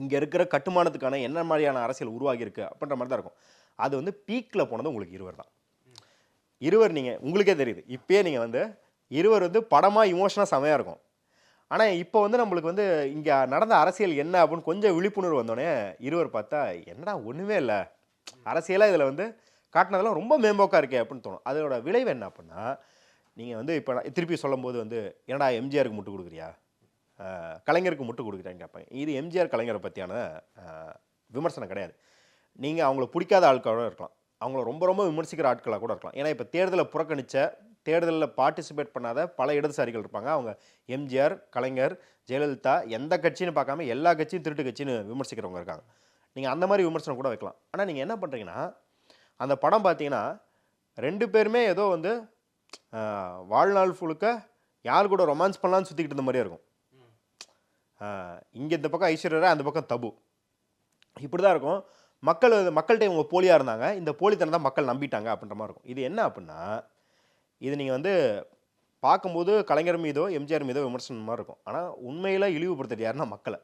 இங்கே இருக்கிற கட்டுமானத்துக்கான என்ன மாதிரியான அரசியல் உருவாகி இருக்கு அப்படின்ற மாதிரி தான் இருக்கும். அது வந்து பீக்கில் போனது உங்களுக்கு இருவர் தான். இருவர் நீங்கள் உங்களுக்கே தெரியுது. இப்பயே நீங்கள் வந்து இருவர் வந்து படமாக இமோஷனாக செமையாக இருக்கும். ஆனால் இப்போ வந்து நம்மளுக்கு வந்து இங்கே நடந்த அரசியல் என்ன அப்படின்னு கொஞ்சம் விழிப்புணர்வு வந்தோடனே இருவர் பார்த்தா என்னடா ஒன்றுமே இல்லை, அரசியலாக இதில் வந்து காட்டினதெல்லாம் ரொம்ப மேம்போக்காக இருக்கே அப்படின்னு தோணும். அதோட விளைவு என்ன அப்படின்னா, நீங்கள் வந்து இப்போ திருப்பி சொல்லும்போது வந்து என்னடா எம்ஜிஆருக்கு முட்டு கொடுக்குறியா, கலைஞருக்கு முட்டு கொடுக்குறான்னு கேட்பாங்க. இது எம்ஜிஆர் கலைஞரை பற்றியான விமர்சனம் கிடையாது. நீங்கள் அவங்கள பிடிக்காத ஆட்களோட இருக்கலாம், அவங்கள ரொம்ப ரொம்ப விமர்சிக்கிற ஆட்களாக கூட இருக்கலாம். ஏன்னா இப்போ தேர்தலை புறக்கணித்த, தேர்தலில் பார்ட்டிசிபேட் பண்ணாத பல இடதுசாரிகள் இருப்பாங்க. அவங்க எம்ஜிஆர், கலைஞர், ஜெயலலிதா எந்த கட்சின்னு பார்க்காம எல்லா கட்சியும் திருட்டு கட்சின்னு விமர்சிக்கிறவங்க இருக்காங்க. நீங்கள் அந்த மாதிரி விமர்சனம் கூட வைக்கலாம். ஆனால் நீங்கள் என்ன பண்ணுறீங்கன்னா, அந்த படம் பார்த்தீங்கன்னா 2 பேருமே ஏதோ வந்து வாழ்நாள் முழுக்க யார் கூட ரொமான்ஸ் பண்ணலான்னு சுற்றிக்கிட்டு இருந்த மாதிரியே இருக்கும். இங்கே இந்த பக்கம் ஐஸ்வர்யா ராய், அந்த பக்கம் தபு. இப்படி தான் இருக்கும். மக்கள்கிட்ட இவங்க போலியாக இருந்தாங்க, இந்த போலித்தனம் தான் மக்கள் நம்பிட்டாங்க அப்படின்ற மாதிரி இருக்கும். இது என்ன அப்படின்னா, இது நீங்கள் வந்து பார்க்கும்போது கலைஞர் மீதோ எம்ஜிஆர் மீதோ விமர்சனம் மாதிரி இருக்கும். ஆனால் உண்மையில் இழிவுபடுத்துறது யாருன்னா மக்களை.